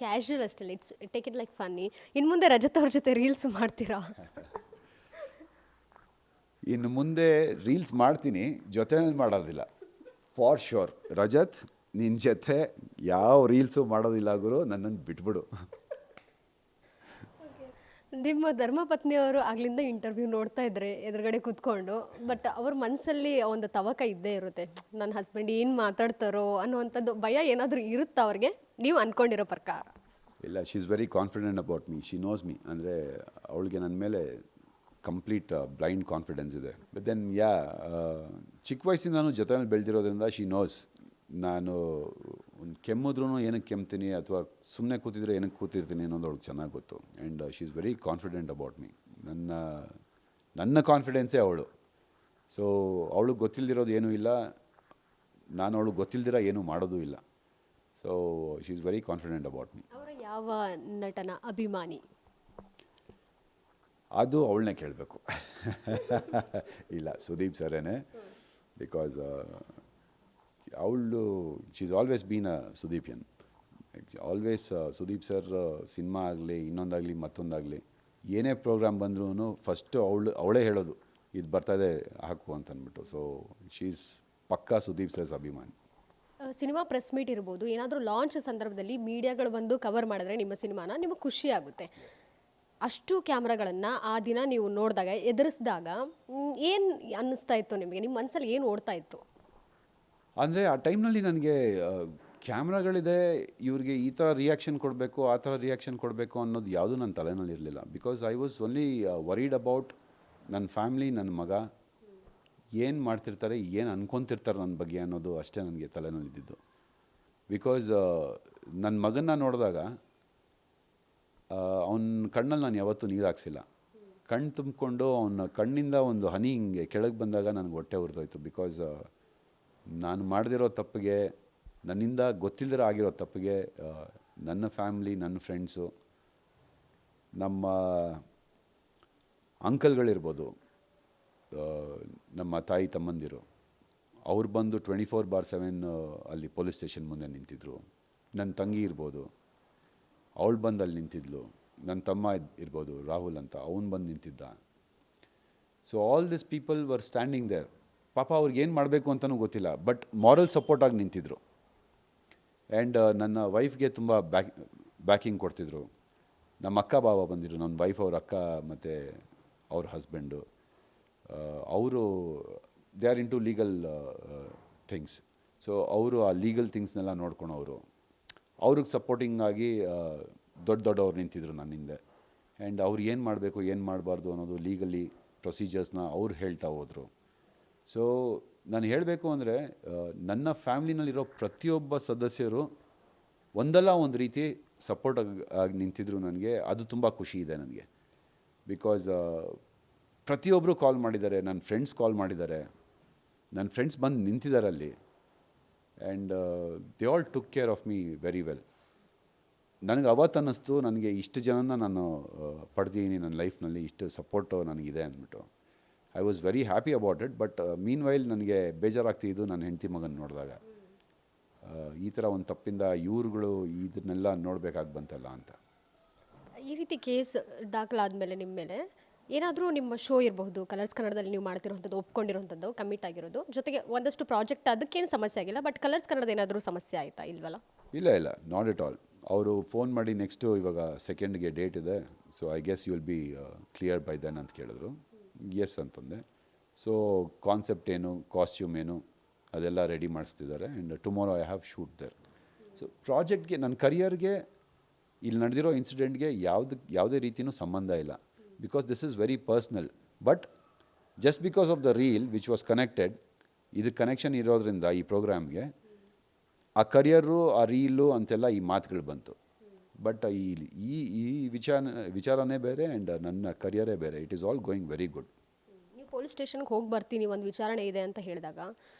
Casual ಅಷ್ಟೇ, it's take it like funny. ಇನ್ನು ಮುಂದೆ ರಜತ್ ಅವ್ರ ಜೊತೆ ರೀಲ್ಸ್ ಮಾಡ್ತೀರಾ? ಇನ್ನು ಮುಂದೆ ರೀಲ್ಸ್ ಮಾಡ್ತೀನಿ, ಜೊತೆಯಲ್ಲಿ ಮಾಡೋದಿಲ್ಲ ಫಾರ್ ಶ್ಯೂರ್. ರಜತ್, ನಿನ್ನ ಜೊತೆ ಯಾವ ರೀಲ್ಸು ಮಾಡೋದಿಲ್ಲ ಗುರು, ನನ್ನನ್ನು ಬಿಟ್ಬಿಡು. ನಿಮ್ಮ ಧರ್ಮಪತ್ನಿಯವರು ಆಗ್ಲಿಂದ ಇಂಟರ್ವ್ಯೂ ನೋಡ್ತಾ ಇದ್ರೆ ಎದುರುಗಡೆ ಕೂತ್ಕೊಂಡು, ಬಟ್ ಅವ್ರ ಮನಸ್ಸಲ್ಲಿ ಒಂದು ತವಕ ಇದ್ದೇ ಇರುತ್ತೆ, ನನ್ನ ಹಸ್ಬೆಂಡ್ ಏನು ಮಾತಾಡ್ತಾರೋ ಅನ್ನುವಂಥದ್ದು ಭಯ ಏನಾದರೂ ಇರುತ್ತಾ ಅವ್ರಿಗೆ, ನೀವು ಅನ್ಕೊಂಡಿರೋ ಪ್ರಕಾರ? ಇಲ್ಲ, she is very confident about me, she knows me. ಅಂದರೆ ಅವಳಿಗೆ ನನ್ನ ಮೇಲೆ ಕಂಪ್ಲೀಟ್ ಬ್ಲೈಂಡ್ ಕಾನ್ಫಿಡೆನ್ಸ್ ಇದೆ. ಬಟ್ ದೆನ್ ಚಿಕ್ಕ ವಯಸ್ಸಿಂದನೂ ಜೊತೆಯಲ್ಲಿ ಬೆಳೆದಿರೋದ್ರಿಂದ ಶಿ ನೋಸ್. ನಾನು ಒಂದು ಕೆಮ್ಮಿದ್ರೂ ಏನಕ್ಕೆ ಕೆಮ್ತೀನಿ ಅಥವಾ ಸುಮ್ಮನೆ ಕೂತಿದ್ರೆ ಏನಕ್ಕೆ ಕೂತಿರ್ತೀನಿ ಅನ್ನೋದು ಅವ್ಳಿಗೆ ಚೆನ್ನಾಗಿ ಗೊತ್ತು. And she is very confident about me. ನನ್ನ ಕಾನ್ಫಿಡೆನ್ಸೇ ಅವಳು. ಸೊ ಅವಳಿಗೆ ಗೊತ್ತಿಲ್ದಿರೋದು ಏನೂ ಇಲ್ಲ, ನಾನು ಅವಳಿಗೆ ಗೊತ್ತಿಲ್ದಿರ ಏನೂ ಮಾಡೋದೂ ಇಲ್ಲ. So she is very confident about me. ಅವರ ಯಾವ ನಟನ ಅಭಿಮಾನಿ? ಅದು ಅವಳನ್ನೇ ಕೇಳಬೇಕು. ಇಲ್ಲ, ಸುದೀಪ್ ಸರೇನೆ. ಬಿಕಾಸ್ ಅವಳು she is always been a Sudeepian. Always Sudeep sir cinema ಆಗಲಿ, ಇನ್ನೊಂದಾಗಲಿ ಮತ್ತೊಂದಾಗಲಿ, ಏನೇ ಪ್ರೋಗ್ರಾಮ್ ಬಂದ್ರೂ ಫಸ್ಟು ಅವಳೇ ಹೇಳೋದು, ಇದು ಬರ್ತಾಯಿದೆ ಹಾಕು ಅಂತ ಅಂದ್ಬಿಟ್ಟು. ಸೊ ಶಿ ಈಸ್ ಪಕ್ಕಾ ಸುದೀಪ್ ಸರ್ಸ್ ಅಭಿಮಾನಿ. ಸಿನಿಮಾ ಪ್ರೆಸ್ ಮೀಟ್ ಇರ್ಬೋದು, ಏನಾದರೂ ಲಾಂಚ್ ಸಂದರ್ಭದಲ್ಲಿ ಮೀಡಿಯಾಗಳು ಬಂದು ಕವರ್ ಮಾಡಿದ್ರೆ ನಿಮ್ಮ ಸಿನಿಮಾನ, ನಿಮಗೆ ಖುಷಿ ಆಗುತ್ತೆ. ಅಷ್ಟು ಕ್ಯಾಮ್ರಾಗಳನ್ನು ಆ ದಿನ ನೀವು ನೋಡಿದಾಗ, ಎದುರಿಸಿದಾಗ ಏನು ಅನ್ನಿಸ್ತಾ ಇತ್ತು ನಿಮಗೆ? ನಿಮ್ಮ ಮನಸ್ಸಲ್ಲಿ ಏನು ಓಡ್ತಾ ಇತ್ತು? ಅಂದರೆ ಆ ಟೈಮ್ನಲ್ಲಿ ನನಗೆ ಕ್ಯಾಮ್ರಾಗಳಿದೆ, ಇವ್ರಿಗೆ ಈ ಥರ ರಿಯಾಕ್ಷನ್ ಕೊಡಬೇಕು, ಆ ಥರ ರಿಯಾಕ್ಷನ್ ಕೊಡಬೇಕು ಅನ್ನೋದು ಯಾವುದೂ ನನ್ನ ತಲೆನಲ್ಲಿ ಇರಲಿಲ್ಲ. Because I was only worried about ನನ್ನ ಫ್ಯಾಮ್ಲಿ, ನನ್ನ ಮಗ ಏನು ಮಾಡ್ತಿರ್ತಾರೆ, ಏನು ಅನ್ಕೊತಿರ್ತಾರೆ ನನ್ನ ಬಗ್ಗೆ ಅನ್ನೋದು ಅಷ್ಟೇ ನನಗೆ ತಲೆನಲ್ಲಿದ್ದಿದ್ದು. ಬಿಕಾಸ್ ನನ್ನ ಮಗನ್ನ ನೋಡಿದಾಗ ಅವನ ಕಣ್ಣಲ್ಲಿ ನಾನು ಯಾವತ್ತೂ ನೀರು ಹಾಕ್ಸಿಲ್ಲ. ಕಣ್ಣು ತುಂಬಿಕೊಂಡು ಅವನ ಕಣ್ಣಿಂದ ಒಂದು ಹನಿ ಹಿಂಗೆ ಕೆಳಗೆ ಬಂದಾಗ ನನಗೆ ಹೊಟ್ಟೆ ಉರಿದೋಯ್ತು. ಬಿಕಾಸ್ ನಾನು ಮಾಡದಿರೋ ತಪ್ಪಿಗೆ, ನನ್ನಿಂದ ಗೊತ್ತಿಲ್ಲದಿರೋ ಆಗಿರೋ ತಪ್ಪಿಗೆ ನನ್ನ ಫ್ಯಾಮ್ಲಿ, ನನ್ನ ಫ್ರೆಂಡ್ಸು, ನಮ್ಮ ಅಂಕಲ್ಗಳಿರ್ಬೋದು, ನಮ್ಮ ತಾಯಿ ತಮ್ಮಂದಿರು, ಅವ್ರು ಬಂದು 24/7 ಅಲ್ಲಿ ಪೊಲೀಸ್ ಸ್ಟೇಷನ್ ಮುಂದೆ ನಿಂತಿದ್ರು. ನನ್ನ ತಂಗಿ ಇರ್ಬೋದು, ಅವಳು ಬಂದು ಅಲ್ಲಿ ನಿಂತಿದ್ಲು. ನನ್ನ ತಮ್ಮ ಇರ್ಬೋದು, ರಾಹುಲ್ ಅಂತ, ಅವನು ಬಂದು ನಿಂತಿದ್ದ. So all this people were standing there. ಪಾಪ ಅವ್ರಿಗೆ ಏನು ಮಾಡಬೇಕು ಅಂತಲೂ ಗೊತ್ತಿಲ್ಲ, ಬಟ್ ಮಾರಲ್ ಸಪೋರ್ಟಾಗಿ ನಿಂತಿದ್ರು. ಆ್ಯಂಡ್ ನನ್ನ ವೈಫ್ಗೆ ತುಂಬ ಬ್ಯಾಕಿಂಗ್ ಕೊಡ್ತಿದ್ರು. ನಮ್ಮ ಅಕ್ಕ ಬಾವ ಬಂದಿದ್ರು, ನನ್ನ ವೈಫ್ ಅವ್ರ ಅಕ್ಕ ಮತ್ತು ಅವ್ರ ಹಸ್ಬೆಂಡು. ಅವರು they are into legal things. So ಅವರು ಆ ಲೀಗಲ್ ಥಿಂಗ್ಸ್ನೆಲ್ಲ ನೋಡ್ಕೊಳೋರು. ಅವ್ರಿಗೆ ಸಪೋರ್ಟಿಂಗ್ ಆಗಿ ದೊಡ್ಡವ್ರು ನಿಂತಿದ್ರು ನನ್ನ ಹಿಂದೆ. ಆ್ಯಂಡ್ ಅವ್ರು ಏನು ಮಾಡಬೇಕು, ಏನು ಮಾಡಬಾರ್ದು ಅನ್ನೋದು ಲೀಗಲಿ ಪ್ರೊಸೀಜರ್ಸ್ನ ಅವ್ರು ಹೇಳ್ತಾ ಹೋದರು. ಸೊ ನಾನು ಹೇಳಬೇಕು ಅಂದರೆ ನನ್ನ ಫ್ಯಾಮ್ಲಿನಲ್ಲಿರೋ ಪ್ರತಿಯೊಬ್ಬ ಸದಸ್ಯರು ಒಂದಲ್ಲ ಒಂದು ರೀತಿ ಸಪೋರ್ಟ್ ಆಗಿ ನಿಂತಿದ್ರು ನನಗೆ. ಅದು ತುಂಬ ಖುಷಿ ಇದೆ ನನಗೆ. ಬಿಕಾಸ್ ಪ್ರತಿಯೊಬ್ಬರು ಕಾಲ್ ಮಾಡಿದ್ದಾರೆ, ನನ್ನ ಫ್ರೆಂಡ್ಸ್ ಕಾಲ್ ಮಾಡಿದ್ದಾರೆ, ನನ್ನ ಫ್ರೆಂಡ್ಸ್ ಬಂದು ನಿಂತಿದ್ದಾರೆ ಅಲ್ಲಿ. And they all took care of me very well. ನನಗೆ ಅವತ್ತು ಅನ್ನಿಸ್ತು, ನನಗೆ ಇಷ್ಟು ಜನನ ನಾನು ಪಡೆದಿದ್ದೀನಿ ನನ್ನ ಲೈಫ್ನಲ್ಲಿ, ಇಷ್ಟು ಸಪೋರ್ಟು ನನಗಿದೆ ಅಂದ್ಬಿಟ್ಟು. I was very happy about it. But mean while ನನಗೆ ಬೇಜಾರಾಗ್ತಿದ್ದು ನನ್ನ ಹೆಂಡತಿ ಮಗನ ನೋಡಿದಾಗ, ಈ ಥರ ಒಂದು ತಪ್ಪಿಂದ ಇವ್ರುಗಳು ಇದನ್ನೆಲ್ಲ ನೋಡಬೇಕಾಗಿ ಬಂತಲ್ಲ ಅಂತ. ಈ ರೀತಿ ಕೇಸ್ ದಾಖಲಾದಮೇಲೆ ನಿಮ್ಮ ಮೇಲೆ ಏನಾದರೂ ನಿಮ್ಮ ಶೋ ಇರಬಹುದು, ಕಲರ್ಸ್ ಕನ್ನಡದಲ್ಲಿ ನೀವು ಮಾಡ್ತಿರೋಂಥದ್ದು, ಒಪ್ಕೊಂಡಿರೋಂಥದ್ದು, ಕಮಿಟ್ ಆಗಿರೋದು, ಜೊತೆಗೆ ಒಂದಷ್ಟು ಪ್ರಾಜೆಕ್ಟ್, ಅದಕ್ಕೇನು ಸಮಸ್ಯೆ ಆಗಿಲ್ಲ, ಬಟ್ ಕಲರ್ಸ್ ಕನ್ನಡದ ಏನಾದರೂ ಸಮಸ್ಯೆ ಆಯಿತಾ? ಇಲ್ವಲ್ಲ? ಇಲ್ಲ, ನಾಟ್ ಎಟ್ ಆಲ್. ಅವರು ಫೋನ್ ಮಾಡಿ ನೆಕ್ಸ್ಟು ಇವಾಗ 2nd ಡೇಟ್ ಇದೆ, so I guess you will be clear by then ಅಂತ ಕೇಳಿದ್ರು. ಎಸ್ ಅಂತಂದೆ. ಸೊ ಕಾನ್ಸೆಪ್ಟ್ ಏನು, ಕಾಸ್ಟ್ಯೂಮ್ ಏನು, ಅದೆಲ್ಲ ರೆಡಿ ಮಾಡಿಸ್ತಿದ್ದಾರೆ. And tomorrow I have shoot there. So ಪ್ರಾಜೆಕ್ಟ್ಗೆ, ನನ್ನ ಕರಿಯರ್ಗೆ, ಇಲ್ಲಿ ನಡೆದಿರೋ ಇನ್ಸಿಡೆಂಟ್ಗೆ ಯಾವುದೇ ರೀತಿಯೂ ಸಂಬಂಧ ಇಲ್ಲ. Because this is very personal. But just because of the reel which was connected, ಇದಕ್ಕೆ ಕನೆಕ್ಷನ್ ಇರೋದ್ರಿಂದ ಈ ಪ್ರೋಗ್ರಾಮ್ಗೆ, ಆ ಕರಿಯರು, ಆ ರೀಲು ಅಂತೆಲ್ಲ ಈ ಮಾತುಗಳು ಬಂತು. ಬಟ್ ಈ ವಿಚಾರನೇ ಬೇರೆ ಆ್ಯಂಡ್ ನನ್ನ ಕರಿಯರೇ ಬೇರೆ. It is all going very good. ನೀವು ಪೊಲೀಸ್ ಸ್ಟೇಷನ್ಗೆ ಹೋಗಿ ಬರ್ತೀನಿ, ಒಂದು ವಿಚಾರಣೆ ಇದೆ ಅಂತ ಹೇಳಿದಾಗ,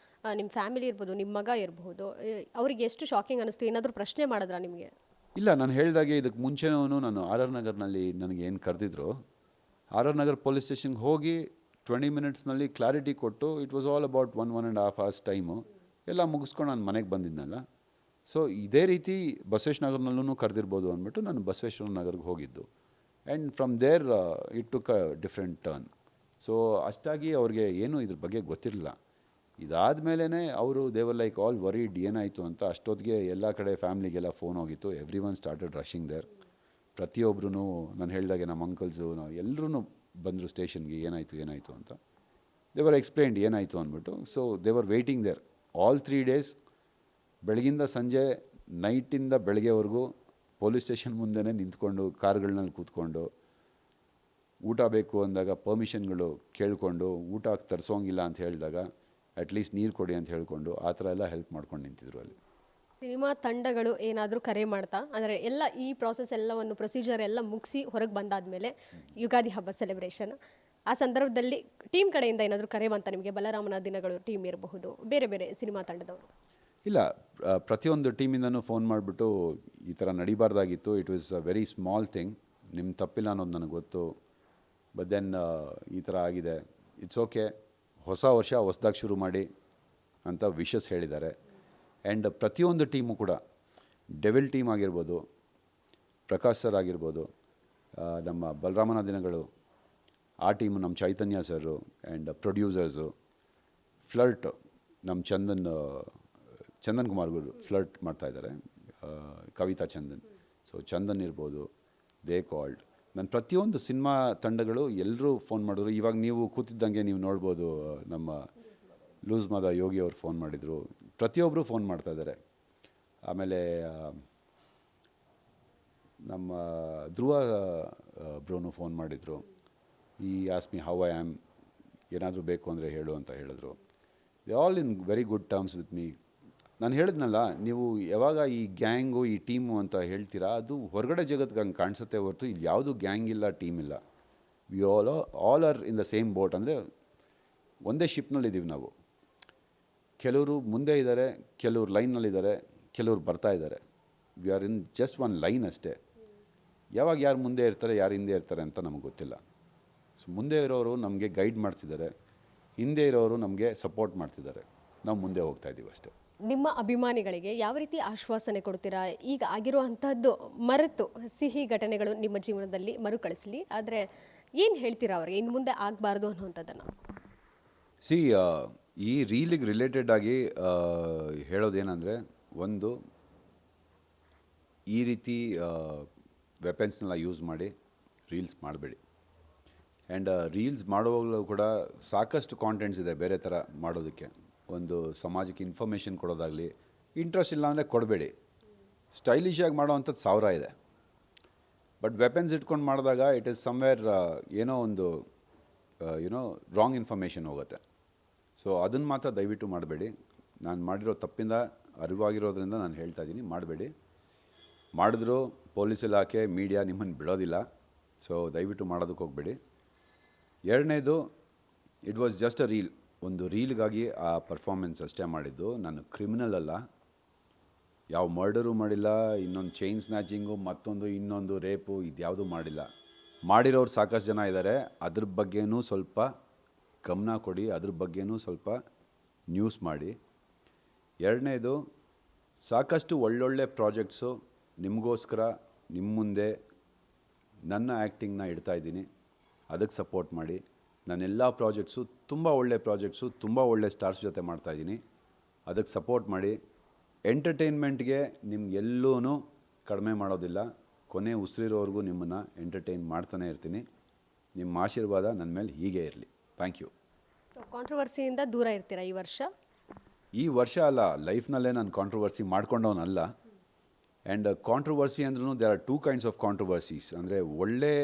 ನಿಮ್ಮ ಫ್ಯಾಮಿಲಿ ಇರ್ಬೋದು, ನಿಮ್ಮ ಮಗ ಇರಬಹುದು, ಅವ್ರಿಗೆ ಎಷ್ಟು ಶಾಕಿಂಗ್ ಅನ್ನಿಸ್ತು? ಏನಾದರೂ ಪ್ರಶ್ನೆ ಮಾಡಿದ್ರಾ ನಿಮಗೆ? ಇಲ್ಲ, ನಾನು ಹೇಳಿದಾಗೆ ಇದಕ್ಕೆ ಮುಂಚೆನೂ ನಾನು RR ನಗರ್ನಲ್ಲಿ ನನಗೆ ಏನು ಕರೆದಿದ್ರು, RR ನಗರ್ ಪೊಲೀಸ್ ಸ್ಟೇಷನ್ಗೆ ಹೋಗಿ 20 ಮಿನಿಟ್ಸ್ನಲ್ಲಿ ಕ್ಲಾರಿಟಿ ಕೊಟ್ಟು, it was all about 1.5 hours time ಎಲ್ಲ ಮುಗಿಸ್ಕೊಂಡು ನಾನು ಮನೆಗೆ ಬಂದಿದ್ನಲ್ಲ. ಸೊ ಇದೇ ರೀತಿ ಬಸವೇಶ್ವರ ನಗರನಲ್ಲೂ ಕರೆದಿರ್ಬೋದು ಅಂದ್ಬಿಟ್ಟು ನಾನು ಬಸವೇಶ್ವರ ನಗರ್ಗೆ ಹೋಗಿದ್ದು. And from there it took a different turn. So ಅಷ್ಟಾಗಿ ಅವ್ರಿಗೆ ಏನೂ ಇದ್ರ ಬಗ್ಗೆ ಗೊತ್ತಿರಲಿಲ್ಲ. ಇದಾದ ಮೇಲೇ ಅವರು ದೇವರ್ ಲೈಕ್ ಆಲ್ ವರಿಡ್ ಏನಾಯಿತು ಅಂತ. ಅಷ್ಟೊತ್ತಿಗೆ ಎಲ್ಲ ಕಡೆ ಫ್ಯಾಮ್ಲಿಗೆಲ್ಲ ಫೋನ್ ಹೋಗಿತ್ತು. Everyone started rushing there. ಪ್ರತಿಯೊಬ್ಬರೂ ನಾನು ಹೇಳಿದಾಗೆ ನಮ್ಮ ಅಂಕಲ್ಸು ಎಲ್ಲರೂ ಬಂದರು ಸ್ಟೇಷನ್ಗೆ, ಏನಾಯಿತು ಅಂತ. ದೇವರ್ ಎಕ್ಸ್ಪ್ಲೇನ್ಡ್ ಏನಾಯಿತು ಅಂದ್ಬಿಟ್ಟು. ಸೊ ದೇವರ್ ವೆಯ್ಟಿಂಗ್ ದೇರ್ ಆಲ್ 3 days. ಬೆಳಗಿಂದ ಸಂಜೆ, ನೈಟಿಂದ ಬೆಳಗ್ಗೆವರೆಗೂ ಪೊಲೀಸ್ ಸ್ಟೇಷನ್ ಮುಂದೆನೇ ನಿಂತ್ಕೊಂಡು, ಕಾರ್ಗಳನ್ನಲ್ಲಿ ಕೂತ್ಕೊಂಡು, ಊಟ ಬೇಕು ಅಂದಾಗ ಪರ್ಮಿಷನ್ಗಳು ಕೇಳಿಕೊಂಡು, ಊಟ ತರಿಸೋಂಗಿಲ್ಲ ಅಂತ ಹೇಳಿದಾಗ ಅಟ್ಲೀಸ್ಟ್ ನೀರು ಕೊಡಿ ಅಂತ ಹೇಳಿಕೊಂಡು, ಆ ಥರ ಎಲ್ಲ ಹೆಲ್ಪ್ ಮಾಡ್ಕೊಂಡು ನಿಂತಿದ್ರು ಅಲ್ಲಿ. ಸಿನಿಮಾ ತಂಡಗಳು ಏನಾದರೂ ಕರೆ ಮಾಡ್ತಾ, ಅಂದರೆ ಎಲ್ಲ ಈ ಪ್ರಾಸೆಸ್ ಎಲ್ಲವನ್ನು ಪ್ರೊಸೀಜರ್ ಎಲ್ಲ ಮುಗಿಸಿ ಹೊರಗೆ ಬಂದಾದಮೇಲೆ ಯುಗಾದಿ ಹಬ್ಬ ಸೆಲೆಬ್ರೇಷನ್, ಆ ಸಂದರ್ಭದಲ್ಲಿ ಟೀಮ್ ಕಡೆಯಿಂದ ಏನಾದರೂ ಕರೆ ಬಂತ ನಿಮಗೆ? ಬಲರಾಮನ ದಿನಗಳು ಟೀಮ್ ಇರಬಹುದು, ಬೇರೆ ಬೇರೆ ಸಿನಿಮಾ ತಂಡದವರು? ಇಲ್ಲ, ಪ್ರತಿಯೊಂದು ಟೀಮಿಂದನೂ ಫೋನ್ ಮಾಡಿಬಿಟ್ಟು ಈ ಥರ ನಡಿಬಾರ್ದಾಗಿತ್ತು, it was a very small thing, ನಿಮ್ಮ ತಪ್ಪಿಲ್ಲ ಅನ್ನೋದು ನನಗೆ ಗೊತ್ತು, ಬಟ್ ದೆನ್ ಈ ಥರ ಆಗಿದೆ, ಇಟ್ಸ್ ಓಕೆ, ಹೊಸ ವರ್ಷ ಹೊಸ್ದಾಗಿ ಶುರು ಮಾಡಿ ಅಂತ ವಿಶಸ್ ಹೇಳಿದ್ದಾರೆ. ಆ್ಯಂಡ್ ಪ್ರತಿಯೊಂದು ಟೀಮು ಕೂಡ, ಡೆವಿಲ್ ಟೀಮ್ ಆಗಿರ್ಬೋದು, ಪ್ರಕಾಶ್ ಸರ್ ಆಗಿರ್ಬೋದು, ನಮ್ಮ ಬಲರಾಮನ ದಿನಗಳು ಆ ಟೀಮು, ನಮ್ಮ ಚೈತನ್ಯ ಸರು ಆ್ಯಂಡ್ ಪ್ರೊಡ್ಯೂಸರ್ಸು, ಫ್ಲರ್ಟ್ ನಮ್ಮ ಚಂದನ್ ಕುಮಾರ್ ಗುರು ಫ್ಲರ್ಟ್ ಮಾಡ್ತಾಯಿದ್ದಾರೆ, ಕವಿತಾ ಚಂದನ್. ಸೊ ಚಂದನ್ ಇರ್ಬೋದು, ದೇ ಕಾಲ್ಡ್. ನನ್ನ ಪ್ರತಿಯೊಂದು ಸಿನಿಮಾ ತಂಡಗಳು ಎಲ್ಲರೂ ಫೋನ್ ಮಾಡಿದ್ರು. ಇವಾಗ ನೀವು ಕೂತಿದ್ದಂಗೆ ನೀವು ನೋಡ್ಬೋದು, ನಮ್ಮ ಲೂಸ್ ಮಾದ ಯೋಗಿ ಅವ್ರು ಫೋನ್ ಮಾಡಿದರು. ಪ್ರತಿಯೊಬ್ಬರು ಫೋನ್ ಮಾಡ್ತಾಯಿದ್ದಾರೆ. ಆಮೇಲೆ ನಮ್ಮ ಧ್ರುವ ಬ್ರೋನು ಫೋನ್ ಮಾಡಿದರು. ಈ ಆಸ್ಮಿ ಹೌ ಐ ಆಮ್, ಏನಾದರೂ ಬೇಕು ಅಂದರೆ ಹೇಳು ಅಂತ ಹೇಳಿದ್ರು. They all in very good terms with me. ನಾನು ಹೇಳಿದ್ನಲ್ಲ, ನೀವು ಯಾವಾಗ ಈ ಗ್ಯಾಂಗು, ಈ ಟೀಮು ಅಂತ ಹೇಳ್ತೀರಾ, ಅದು ಹೊರಗಡೆ ಜಗತ್ತಿಗೆ ಹಂಗೆ ಕಾಣಿಸುತ್ತೆ ಹೊರತು ಇಲ್ಲಿ ಯಾವುದು ಗ್ಯಾಂಗ್ ಇಲ್ಲ, ಟೀಮ್ ಇಲ್ಲ. We all are in the same boat. ಅಂದರೆ ಒಂದೇ ಶಿಪ್ನಲ್ಲಿದ್ದೀವಿ ನಾವು. ಕೆಲವರು ಮುಂದೆ ಇದ್ದಾರೆ, ಕೆಲವರು ಲೈನ್ನಲ್ಲಿದ್ದಾರೆ, ಕೆಲವರು ಬರ್ತಾ ಇದ್ದಾರೆ. We are in just one line ಅಷ್ಟೇ. ಯಾವಾಗ ಯಾರು ಮುಂದೆ ಇರ್ತಾರೆ, ಯಾರು ಹಿಂದೆ ಇರ್ತಾರೆ ಅಂತ ನಮಗೆ ಗೊತ್ತಿಲ್ಲ. ಸೊ ಮುಂದೆ ಇರೋರು ನಮಗೆ ಗೈಡ್ ಮಾಡ್ತಿದ್ದಾರೆ, ಹಿಂದೆ ಇರೋರು ನಮಗೆ ಸಪೋರ್ಟ್ ಮಾಡ್ತಿದ್ದಾರೆ. ನಾವು ಮುಂದೆ ಹೋಗ್ತಾ ಇದ್ದೀವಿ ಅಷ್ಟೇ. ನಿಮ್ಮ ಅಭಿಮಾನಿಗಳಿಗೆ ಯಾವ ರೀತಿ ಆಶ್ವಾಸನೆ ಕೊಡ್ತೀರಾ? ಈಗ ಆಗಿರುವಂಥದ್ದು ಮರೆತು ಸಿಹಿ ಘಟನೆಗಳು ನಿಮ್ಮ ಜೀವನದಲ್ಲಿ ಮರುಕಳಿಸಲಿ, ಆದರೆ ಏನು ಹೇಳ್ತೀರಾ ಅವ್ರಿಗೆ ಇನ್ನು ಮುಂದೆ ಆಗಬಾರ್ದು ಅನ್ನುವಂಥದ್ದನ್ನು? ಈ ರೀಲಿಗೆ ರಿಲೇಟೆಡ್ ಆಗಿ ಹೇಳೋದೇನೆಂದರೆ, ಒಂದು, ಈ ರೀತಿ ವೆಪನ್ಸ್ನೆಲ್ಲ ಯೂಸ್ ಮಾಡಿ ರೀಲ್ಸ್ ಮಾಡಬೇಡಿ. ಆ್ಯಂಡ್ ರೀಲ್ಸ್ ಮಾಡುವಾಗಲೂ ಕೂಡ ಸಾಕಷ್ಟು ಕಾಂಟೆಂಟ್ಸ್ ಇದೆ ಬೇರೆ ಥರ ಮಾಡೋದಕ್ಕೆ. ಒಂದು ಸಮಾಜಕ್ಕೆ ಇನ್ಫಾರ್ಮೇಷನ್ ಕೊಡೋದಾಗಲಿ, ಇಂಟ್ರೆಸ್ಟ್ ಇಲ್ಲ ಅಂದರೆ ಕೊಡಬೇಡಿ. ಸ್ಟೈಲಿಶಾಗಿ ಮಾಡೋವಂಥದ್ದು 1000 ಇದೆ. ಬಟ್ ವೆಪನ್ಸ್ ಇಟ್ಕೊಂಡು ಮಾಡಿದಾಗ ಇಟ್ ಈಸ್ ಸಮ್ವೇರ್ ಏನೋ ಒಂದು ರಾಂಗ್ ಇನ್ಫಾರ್ಮೇಷನ್ ಹೋಗುತ್ತೆ. ಸೊ ಅದನ್ನು ಮಾತ್ರ ದಯವಿಟ್ಟು ಮಾಡಬೇಡಿ. ನಾನು ಮಾಡಿರೋ ತಪ್ಪಿಂದ ಅರಿವಾಗಿರೋದ್ರಿಂದ ನಾನು ಹೇಳ್ತಾ ಇದ್ದೀನಿ, ಮಾಡಬೇಡಿ. ಮಾಡಿದ್ರು ಪೊಲೀಸ್ ಇಲಾಖೆ, ಮೀಡಿಯಾ ನಿಮ್ಮನ್ನು ಬಿಡೋದಿಲ್ಲ. ಸೊ ದಯವಿಟ್ಟು ಮಾಡೋದಕ್ಕೆ ಹೋಗಬೇಡಿ. ಎರಡನೇದು, it was just a reel. ಒಂದು ರೀಲ್ಗಾಗಿ ಆ ಪರ್ಫಾರ್ಮೆನ್ಸ್ ಅಷ್ಟೇ ಮಾಡಿದ್ದು. ನಾನು ಕ್ರಿಮಿನಲ್ ಅಲ್ಲ, ಯಾವ ಮರ್ಡರು ಮಾಡಿಲ್ಲ, ಇನ್ನೊಂದು ಚೈನ್ ಸ್ನ್ಯಾಚಿಂಗು, ಮತ್ತೊಂದು ಇನ್ನೊಂದು ರೇಪು, ಇದ್ಯಾವುದೂ ಮಾಡಿಲ್ಲ. ಮಾಡಿರೋರು ಸಾಕಷ್ಟು ಜನ ಇದ್ದಾರೆ. ಅದ್ರ ಬಗ್ಗೆನೂ ಸ್ವಲ್ಪ ಗಮನ ಕೊಡಿ, ಅದ್ರ ಬಗ್ಗೆನೂ ಸ್ವಲ್ಪ ನ್ಯೂಸ್ ಮಾಡಿ. ಎರಡನೇದು, ಸಾಕಷ್ಟು ಒಳ್ಳೊಳ್ಳೆ ಪ್ರಾಜೆಕ್ಟ್ಸು ನಿಮಗೋಸ್ಕರ ನಿಮ್ಮ ಮುಂದೆ ನನ್ನ ಆ್ಯಕ್ಟಿಂಗ್ನ ಇಡ್ತಾಯಿದ್ದೀನಿ, ಅದಕ್ಕೆ ಸಪೋರ್ಟ್ ಮಾಡಿ. ನಾನೆಲ್ಲ ಪ್ರಾಜೆಕ್ಟ್ಸು ತುಂಬ ಒಳ್ಳೆ ಪ್ರಾಜೆಕ್ಟ್ಸು, ತುಂಬ ಒಳ್ಳೆ ಸ್ಟಾರ್ಸ್ ಜೊತೆ ಮಾಡ್ತಾಯಿದ್ದೀನಿ, ಅದಕ್ಕೆ ಸಪೋರ್ಟ್ ಮಾಡಿ. ಎಂಟರ್ಟೈನ್ಮೆಂಟ್ಗೆ ನಿಮ್ಗೆಲ್ಲೂ ಕಡಿಮೆ ಮಾಡೋದಿಲ್ಲ. ಕೊನೆ ಉಸಿರಿರೋವರೆಗೂ ನಿಮ್ಮನ್ನು ಎಂಟರ್ಟೈನ್ ಮಾಡ್ತಾನೆ ಇರ್ತೀನಿ. ನಿಮ್ಮ ಆಶೀರ್ವಾದ ನನ್ನ ಮೇಲೆ ಹೀಗೆ ಇರಲಿ. Thank you. ಸೊ ಕಾಂಟ್ರವರ್ಸಿಯಿಂದ ದೂರ ಇರ್ತೀರಾ ಈ ವರ್ಷ? ಈ ವರ್ಷ ಅಲ್ಲ, ಲೈಫ್ನಲ್ಲೇ ನಾನು ಕಾಂಟ್ರವರ್ಸಿ ಮಾಡ್ಕೊಂಡವನಲ್ಲ. ಆ್ಯಂಡ್ ಕಾಂಟ್ರವರ್ಸಿ ಅಂದ್ರೂ there are 2 kinds of controversies. ಅಂದರೆ ಒಳ್ಳೆ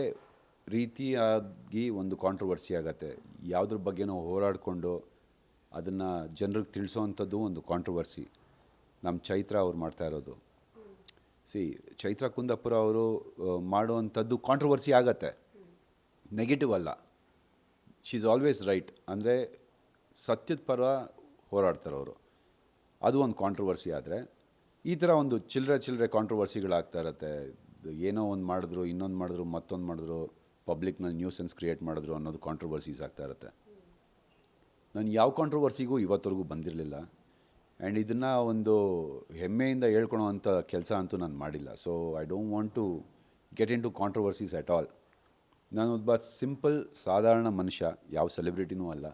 ರೀತಿಯಾಗಿ ಒಂದು ಕಾಂಟ್ರವರ್ಸಿ ಆಗುತ್ತೆ, ಯಾವುದ್ರ ಬಗ್ಗೆನೋ ಹೋರಾಡಿಕೊಂಡು ಅದನ್ನು ಜನರಿಗೆ ತಿಳಿಸೋವಂಥದ್ದು ಒಂದು ಕಾಂಟ್ರವರ್ಸಿ. ನಮ್ಮ ಚೈತ್ರ ಅವ್ರು ಮಾಡ್ತಾ ಇರೋದು. ಚೈತ್ರ ಕುಂದಾಪುರ ಅವರು ಮಾಡುವಂಥದ್ದು ಕಾಂಟ್ರವರ್ಸಿ ಆಗತ್ತೆ, ನೆಗೆಟಿವ್ ಅಲ್ಲ. She is always right. ಅಂದರೆ ಸತ್ಯದ ಪರ ಹೋರಾಡ್ತಾರೆ ಅವರು, ಅದು ಒಂದು ಕಾಂಟ್ರವರ್ಸಿ. ಆದರೆ ಈ ಥರ ಒಂದು ಚಿಲ್ಲರೆ ಕಾಂಟ್ರವರ್ಸಿಗಳಾಗ್ತಾ ಇರುತ್ತೆ. ಏನೋ ಒಂದು ಮಾಡಿದ್ರು, ಇನ್ನೊಂದು ಮಾಡಿದ್ರು, ಮತ್ತೊಂದು ಮಾಡಿದ್ರು, ಪಬ್ಲಿಕ್ನಲ್ಲಿ ನ್ಯೂಸೆನ್ಸ್ ಕ್ರಿಯೇಟ್ ಮಾಡಿದ್ರು ಅನ್ನೋದು ಕಾಂಟ್ರವರ್ಸೀಸ್ ಆಗ್ತಾ ಇರುತ್ತೆ. ನಾನು ಯಾವ ಕಾಂಟ್ರವರ್ಸಿಗೂ ಇವತ್ತವರೆಗೂ ಬಂದಿರಲಿಲ್ಲ. ಆ್ಯಂಡ್ ಇದನ್ನು ಒಂದು ಹೆಮ್ಮೆಯಿಂದ ಹೇಳ್ಕೊಳೋ ಅಂಥ ಕೆಲಸ ಅಂತೂ ನಾನು ಮಾಡಿಲ್ಲ. So I don't want to get into controversies at all. ನಾನೊಬ್ಬ ಸಿಂಪಲ್ ಸಾಧಾರಣ ಮನುಷ್ಯ, ಯಾವ ಸೆಲೆಬ್ರಿಟಿನೂ ಅಲ್ಲ.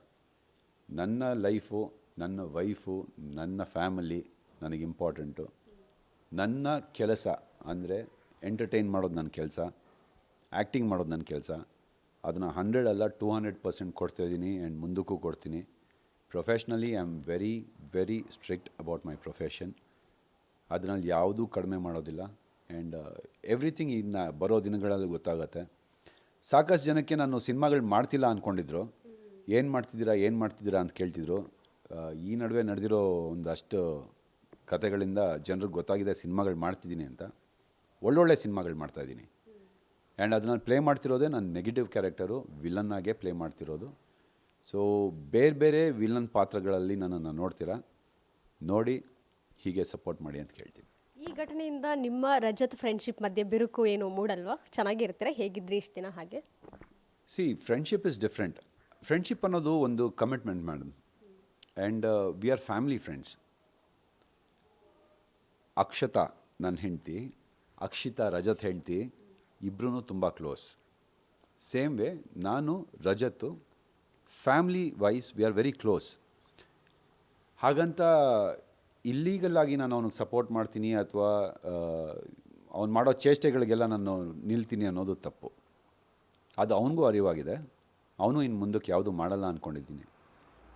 ನನ್ನ ಲೈಫು, ನನ್ನ ವೈಫು, ನನ್ನ ಫ್ಯಾಮಿಲಿ ನನಗೆ ಇಂಪಾರ್ಟೆಂಟು. ನನ್ನ ಕೆಲಸ ಅಂದರೆ ಎಂಟರ್ಟೈನ್ ಮಾಡೋದು ನನ್ನ ಕೆಲಸ, ಆ್ಯಕ್ಟಿಂಗ್ ಮಾಡೋದು ನನ್ನ ಕೆಲಸ. ಅದನ್ನು 100 ಅಲ್ಲ 200% ಕೊಡ್ತಾಯಿದ್ದೀನಿ ಆ್ಯಂಡ್ ಮುಂದಕ್ಕೂ ಕೊಡ್ತೀನಿ. Professionally I am very very strict about my profession. ಅದರಲ್ಲಿ ಯಾವುದೂ ಕಡಿಮೆ ಮಾಡೋದಿಲ್ಲ. ಆ್ಯಂಡ್ ಎವ್ರಿಥಿಂಗ್ ಇನ್ನು ಬರೋ ದಿನಗಳಲ್ಲಿ ಗೊತ್ತಾಗುತ್ತೆ. ಸಾಕಷ್ಟು ಜನಕ್ಕೆ ನಾನು ಸಿನಿಮಾಗಳು ಮಾಡ್ತಿಲ್ಲ ಅಂದ್ಕೊಂಡಿದ್ರು. ಏನು ಮಾಡ್ತಿದ್ದೀರಾ ಅಂತ ಕೇಳ್ತಿದ್ರು. ಈ ನಡುವೆ ನಡೆದಿರೋ ಒಂದಷ್ಟು ಕತೆಗಳಿಂದ ಜನರಿಗೆ ಗೊತ್ತಾಗಿದೆ ಸಿನಿಮಾಗಳು ಮಾಡ್ತಿದ್ದೀನಿ ಅಂತ. ಒಳ್ಳೊಳ್ಳೆ ಸಿನಿಮಾಗಳು ಮಾಡ್ತಾಯಿದ್ದೀನಿ. ಆ್ಯಂಡ್ ಅದನ್ನು ಪ್ಲೇ ಮಾಡ್ತಿರೋದೇ ನಾನು ನೆಗೆಟಿವ್ ಕ್ಯಾರೆಕ್ಟರು, ವಿಲನ್ನಾಗೇ ಪ್ಲೇ ಮಾಡ್ತಿರೋದು. ಸೊ ಬೇರೆ ಬೇರೆ ವಿಲನ್ ಪಾತ್ರಗಳಲ್ಲಿ ನನ್ನನ್ನು ನೋಡ್ತೀರಾ, ನೋಡಿ ಹೀಗೆ ಸಪೋರ್ಟ್ ಮಾಡಿ ಅಂತ ಕೇಳ್ತೀನಿ. ಈ ಘಟನೆಯಿಂದ ನಿಮ್ಮ ರಜತ್ ಫ್ರೆಂಡ್ಶಿಪ್ ಮಧ್ಯೆ ಬಿರುಕು ಏನು ಮೂಡಲ್ವಾ? ಚೆನ್ನಾಗಿರ್ತೀರಾ? ಹೇಗಿದ್ರಿ ಇಷ್ಟು ದಿನ? ಹಾಗೆ ಫ್ರೆಂಡ್ಶಿಪ್ ಇಸ್ ಡಿಫ್ರೆಂಟ್. ಫ್ರೆಂಡ್ಶಿಪ್ ಅನ್ನೋದು ಒಂದು commitment madam. And we are family friends. Akshata ನನ್ನ ಹೆಂಡ್ತಿ, ಅಕ್ಷಿತಾ ರಜತ್ ಹೆಂಡ್ತಿ, ಇಬ್ಬರೂ ತುಂಬ ಕ್ಲೋಸ್. ಸೇಮ್ ವೇ ನಾನು Rajat family wise we are very close. ಹಾಗಂತ ಇಲ್ಲೀಗಲ್ ಆಗಿ ನಾನು ಅವನಿಗೆ ಸಪೋರ್ಟ್ ಮಾಡ್ತೀನಿ ಅಥವಾ ಅವ್ನು ಮಾಡೋ ಚೇಷ್ಟೆಗಳಿಗೆಲ್ಲ ನಾನು ನಿಲ್ತೀನಿ ಅನ್ನೋದು ತಪ್ಪು. ಅದು ಅವನಿಗೂ ಅರಿವಾಗಿದೆ. ಅವನು ಇನ್ನು ಮುಂದಕ್ಕೆ ಯಾವುದು ಮಾಡಲ್ಲ ಅಂದ್ಕೊಂಡಿದ್ದೀನಿ.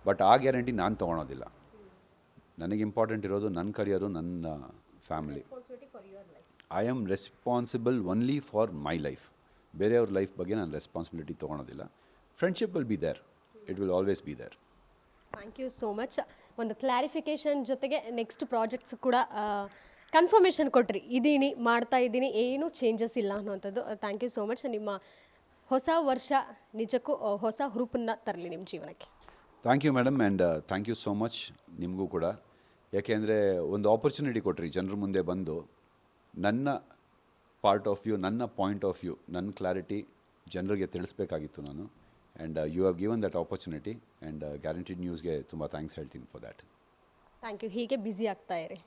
ಬಟ್ ಆ ಗ್ಯಾರಂಟಿ ನಾನು ತೊಗೊಳೋದಿಲ್ಲ. ನನಗೆ ಇಂಪಾರ್ಟೆಂಟ್ ಇರೋದು ನನ್ನ ಕರಿಯರು, ನನ್ನ family. I am responsible only for my life. ಬೇರೆಯವ್ರ ಲೈಫ್ ಬಗ್ಗೆ ನಾನು ರೆಸ್ಪಾನ್ಸಿಬಿಲಿಟಿ ತೊಗೊಳೋದಿಲ್ಲ. Friendship will be there, it will always be there. Thank you so much. ಒಂದು ಕ್ಲಾರಿಫಿಕೇಷನ್ ಜೊತೆಗೆ ನೆಕ್ಸ್ಟ್ ಪ್ರಾಜೆಕ್ಟ್ಸ್ ಕೂಡ ಕನ್ಫರ್ಮೇಷನ್ ಕೊಟ್ರಿ, ಇದೀನಿ ಮಾಡ್ತಾ ಇದ್ದೀನಿ, ಏನೂ ಚೇಂಜಸ್ ಇಲ್ಲ ಅನ್ನುವಂಥದ್ದು. Thank you so much. ನಿಮ್ಮ ಹೊಸ ವರ್ಷ ನಿಜಕ್ಕೂ ಹೊಸ ಹುರುಪನ್ನು ತರಲಿ ನಿಮ್ಮ ಜೀವನಕ್ಕೆ. Thank you madam. And thank you so much ನಿಮಗೂ ಕೂಡ. ಯಾಕೆಂದರೆ ಒಂದು ಆಪರ್ಚುನಿಟಿ ಕೊಟ್ರಿ ಜನರ ಮುಂದೆ ಬಂದು ನನ್ನ ಪಾರ್ಟ್ ಆಫ್ ವ್ಯೂ, ನನ್ನ ಪಾಯಿಂಟ್ ಆಫ್ ವ್ಯೂ, ನನ್ನ ಕ್ಲಾರಿಟಿ ಜನರಿಗೆ ತಿಳಿಸ್ಬೇಕಾಗಿತ್ತು ನಾನು. And you have given that opportunity. And guaranteed ನ್ಯೂಸ್ಗೆ ತುಂಬ ಥ್ಯಾಂಕ್ಸ್ ಹೇಳ್ತೀನಿ ಫಾರ್ ದ್ಯಾಟ್. Thank you. ಹೀಗೆ ಬ್ಯುಸಿ ಆಗ್ತಾ ಇರಿ.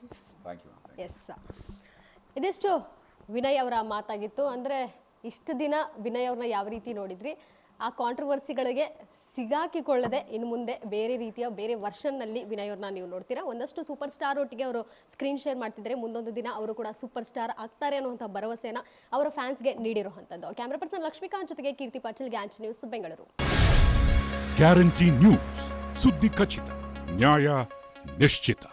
Thank you. ಎಸ್, ಇದಿಷ್ಟು ವಿನಯ್ ಅವರ ಮಾತಾಗಿತ್ತು. ಅಂದರೆ ಇಷ್ಟು ದಿನ ವಿನಯ್ ಅವ್ರನ್ನ ಯಾವ ರೀತಿ ನೋಡಿದ್ರಿ, ಆ ಕಾಂಟ್ರವರ್ಸಿಗಳಿಗೆ ಸಿಗಾಕಿಕೊಳ್ಳದೆ ಇನ್ನು ಮುಂದೆ ಬೇರೆ ರೀತಿಯ ಬೇರೆ ವರ್ಷನ್ನಲ್ಲಿ ವಿನಯ್ ಅವ್ರನ್ನ ನೀವು ನೋಡ್ತೀರಾ. ಒಂದಷ್ಟು ಸೂಪರ್ ಸ್ಟಾರ್ ಒಟ್ಟಿಗೆ ಅವರು ಸ್ಕ್ರೀನ್ ಶೇರ್ ಮಾಡ್ತಿದ್ದಾರೆ. ಮುಂದೊಂದು ದಿನ ಅವರು ಕೂಡ ಸೂಪರ್ ಸ್ಟಾರ್ ಆಗ್ತಾರೆ ಅನ್ನುವಂಥ ಭರವಸೆಯನ್ನು ಅವರ ಫ್ಯಾನ್ಸ್ಗೆ ನೀಡಿರುವಂಥದ್ದು. ಕ್ಯಾಮ್ರಾ ಪರ್ಸನ್ ಲಕ್ಷ್ಮೀಕಾಂತ್ ಜೊತೆಗೆ ಕೀರ್ತಿ ಪಾಟೀಲ್, ಗ್ಯಾಂಚ್ ನ್ಯೂಸ್, ಬೆಂಗಳೂರು. ಗ್ಯಾರಂಟಿ ನ್ಯೂಸ್, ಸುದ್ದಿ ಖಚಿತ, ನ್ಯಾಯ ನಿಶ್ಚಿತ.